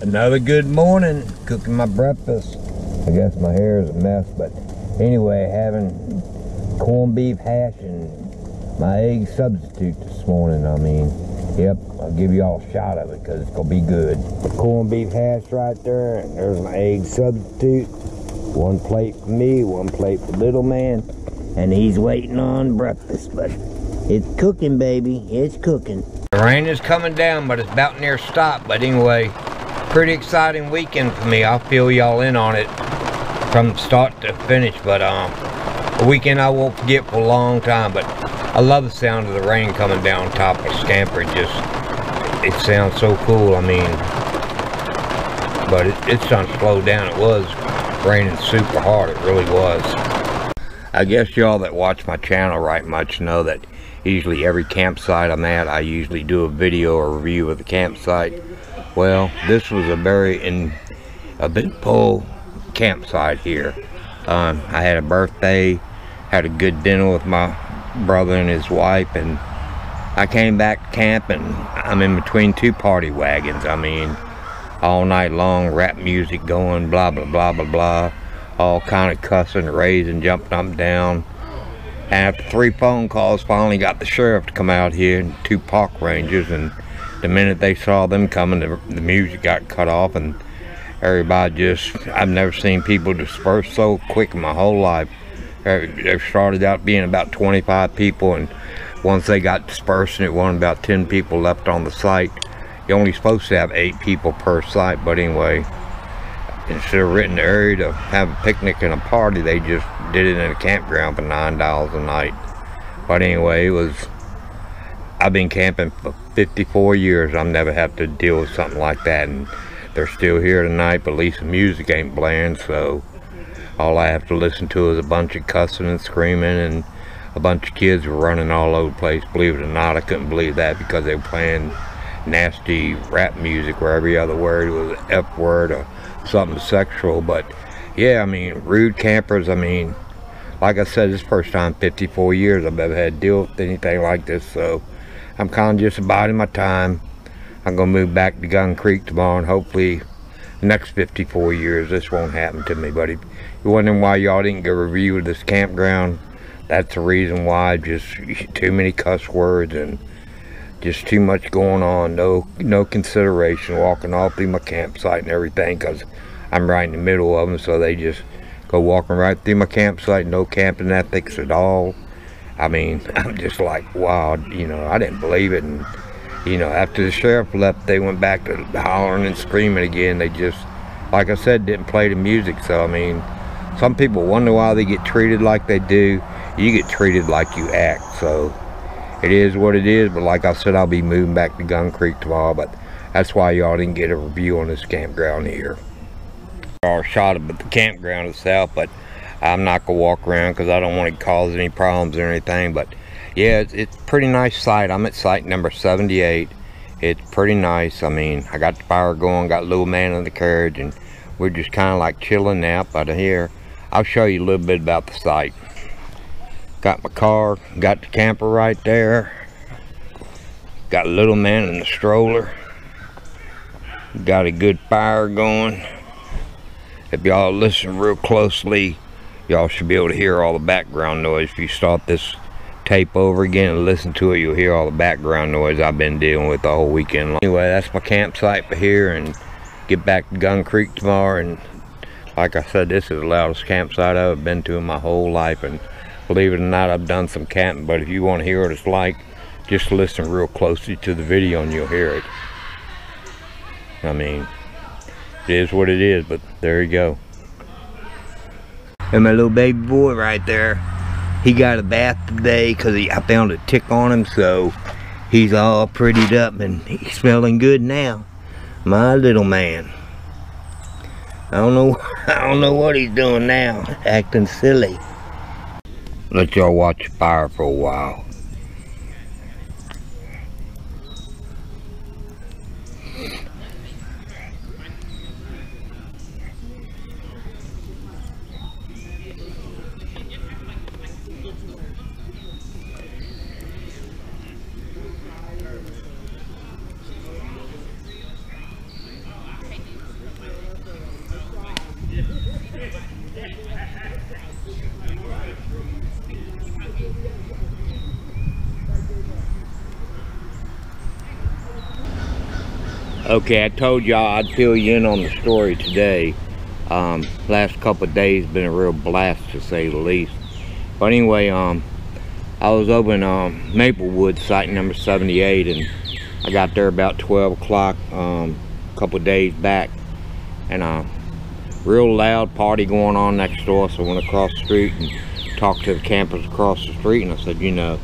Another good morning, cooking my breakfast. I guess my hair is a mess, but anyway, having corned beef hash and my egg substitute this morning. I mean, yep, I'll give you all a shot of it because it's gonna be good. The corned beef hash right there, and there's my egg substitute. One plate for me, one plate for little man, and he's waiting on breakfast, but it's cooking, baby, it's cooking. The rain is coming down, but it's about near stop. But anyway, pretty exciting weekend for me. I'll fill y'all in on it from start to finish, but a weekend I won't forget for a long time. But I love the sound of the rain coming down on top of Scamp. It sounds so cool. I mean, but it's starting to slow down. It was raining super hard, it really was. I guess y'all that watch my channel right much know that usually every campsite I'm at, I usually do a video or review of the campsite. Well, this was a big full campsite here. I had a birthday, had a good dinner with my brother and his wife, and I came back to camp, and I'm in between two party wagons. I mean, all night long, rap music going, blah, blah, blah, blah, blah. All kind of cussing, raising, jumping up and down. And after 3 phone calls, finally got the sheriff to come out here and 2 park rangers, and the minute they saw them coming, the music got cut off, and everybody just, I've never seen people disperse so quick in my whole life. There started out being about 25 people, and once they got dispersed, and it wasn't about 10 people left on the site. You're only supposed to have 8 people per site, but anyway, instead of renting the area to have a picnic and a party, they just did it in a campground for $9 a night. But anyway, I've been camping for 54 years. I've never had to deal with something like that, and they're still here tonight, but at least the music ain't blaring, so all I have to listen to is a bunch of cussing and screaming, and a bunch of kids were running all over the place. Believe it or not, I couldn't believe that, because they were playing nasty rap music where every other word was an F word or something sexual. But yeah, I mean, rude campers. I mean, like I said, this is the first time in 54 years I've ever had to deal with anything like this, so I'm kind of just abiding my time. I'm gonna move back to Gun Creek tomorrow, and hopefully the next 54 years this won't happen to me. But if you're wondering why y'all didn't get a review of this campground, that's the reason why. Just too many cuss words and just too much going on. No consideration walking all through my campsite and everything, because I'm right in the middle of them, so they just go walking right through my campsite. No camping ethics at all. I mean, I'm just like, wow, you know, I didn't believe it. And you know, after the sheriff left, they went back to hollering and screaming again. They just, like I said, didn't play the music. So I mean, some people wonder why they get treated like they do. You get treated like you act. So it is what it is. But like I said, I'll be moving back to Gun Creek tomorrow, but that's why y'all didn't get a review on this campground here. Or shot of the campground itself, but I'm not gonna walk around because I don't want to cause any problems or anything. But yeah, it's a pretty nice site. I'm at site number 78. It's pretty nice. I mean, I got the fire going, got little man in the carriage, and we're just kind of like chilling out out of here. I'll show you a little bit about the site. Got my car, got the camper right there, got a little man in the stroller, got a good fire going. If y'all listen real closely, y'all should be able to hear all the background noise. If you start this tape over again and listen to it, you'll hear all the background noise I've been dealing with the whole weekend long. Anyway, that's my campsite for here, and get back to Gun Creek tomorrow. And like I said, this is the loudest campsite I've ever been to in my whole life, and believe it or not, I've done some camping. But if you want to hear what it's like, just listen real closely to the video and you'll hear it. I mean, it is what it is, but there you go. And my little baby boy right there, he got a bath today because I found a tick on him, so he's all prettied up and he's smelling good now. My little man. I don't know what he's doing now, acting silly. Let y'all watch the fire for a while. Okay, I told y'all I'd fill you in on the story today. Last couple of days been a real blast, to say the least. But anyway, I was over in Maplewood, site number 78, and I got there about 12 o'clock a couple of days back, and real loud party going on next door. So I went across the street and talked to the campers across the street, and I said, you know,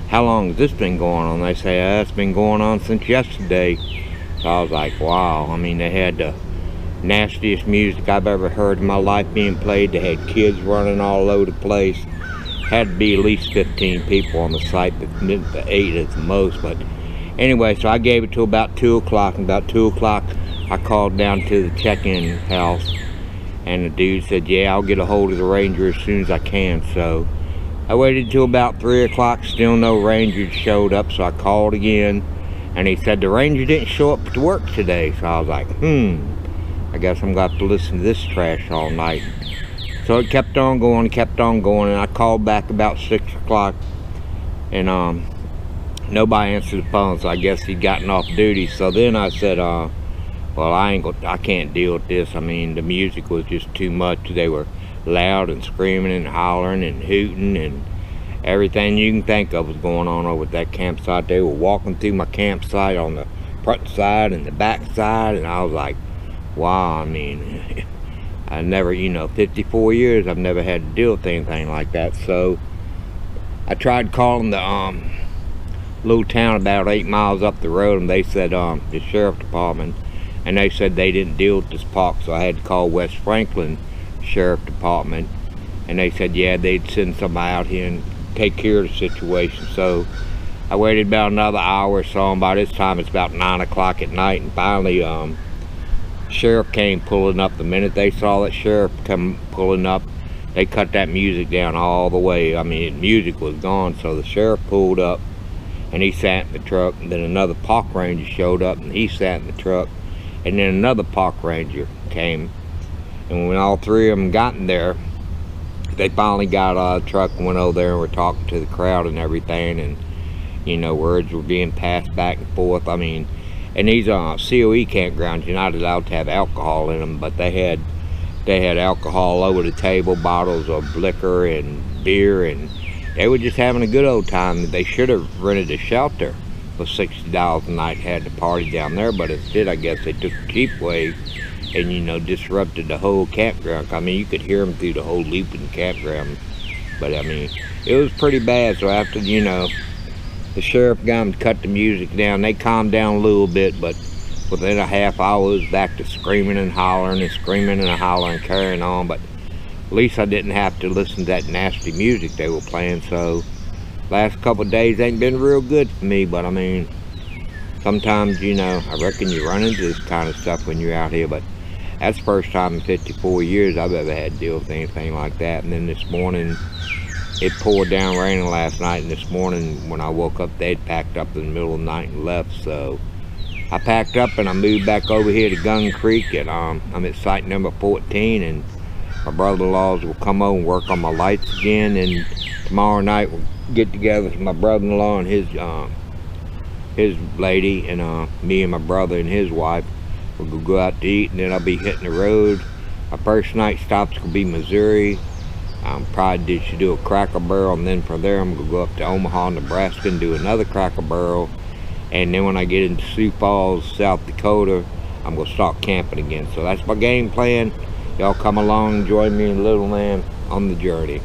how long has this been going on? They say, it's been going on since yesterday. So I was like, wow. I mean, they had the nastiest music I've ever heard in my life being played. They had kids running all over the place. Had to be at least 15 people on the site, but 8 at the most. But anyway, so I gave it to about 2 o'clock, and about 2 o'clock I called down to the check-in house, and the dude said, yeah, I'll get a hold of the ranger as soon as I can. So I waited till about 3 o'clock, still no ranger showed up. So I called again, and he said the ranger didn't show up to work today. So I was like, I guess I'm going to have to listen to this trash all night. So it kept on going, and I called back about 6 o'clock, and nobody answered the phone. So I guess he'd gotten off duty. So then I said, well, I can't deal with this. I mean, the music was just too much. They were loud and screaming and hollering and hooting, and everything you can think of was going on over at that campsite. They were walking through my campsite on the front side and the back side, and I was like, wow. I mean, I never, 54 years, I've never had to deal with anything like that. So I tried calling the little town about 8 miles up the road, and they said the sheriff department, and they said they didn't deal with this park. So I had to call West Franklin Sheriff Department, and they said, yeah, they'd send somebody out here and take care of the situation. So I waited about another hour or so, and by this time it's about 9 o'clock at night, and finally sheriff came pulling up. The minute they saw that sheriff come pulling up, they cut that music down all the way. I mean, music was gone. So the sheriff pulled up, and he sat in the truck, and then another park ranger showed up, and he sat in the truck, and then another park ranger came. And when all three of them got in there, they finally got out of the truck and went over there and were talking to the crowd and everything, and words were being passed back and forth. I mean, and these COE campgrounds, you're not allowed to have alcohol in them, but they had alcohol over the table, bottles of liquor and beer, and they were just having a good old time. They should have rented a shelter for $60 a night, had the party down there, but instead I guess they took the cheap way and disrupted the whole campground. I mean, you could hear them through the whole loop in the campground, but I mean, it was pretty bad. So after the sheriff got them to cut the music down, they calmed down a little bit, but within a half hour it was back to screaming and hollering and screaming and hollering, carrying on. But at least I didn't have to listen to that nasty music they were playing. So last couple of days ain't been real good for me, but I mean, sometimes I reckon you run into this kind of stuff when you're out here. But that's the first time in 54 years I've ever had to deal with anything like that. And then this morning, it poured down raining last night, and this morning when I woke up, they'd packed up in the middle of the night and left. So I packed up and I moved back over here to Gun Creek, and I'm at site number 14, and my brother-in-laws will come over and work on my lights again. And tomorrow night we'll get together with my brother-in-law and his lady, and me and my brother and his wife. We'll go out to eat, and then I'll be hitting the road. Our first night stop's gonna be Missouri. Probably should do a Cracker Barrel, and then from there I'm gonna go up to Omaha, Nebraska, and do another Cracker Barrel. And then when I get into Sioux Falls, South Dakota, I'm gonna start camping again. So that's my game plan. Y'all come along, join me and Little Man on the journey.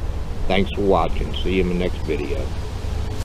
Thanks for watching. See you in the next video.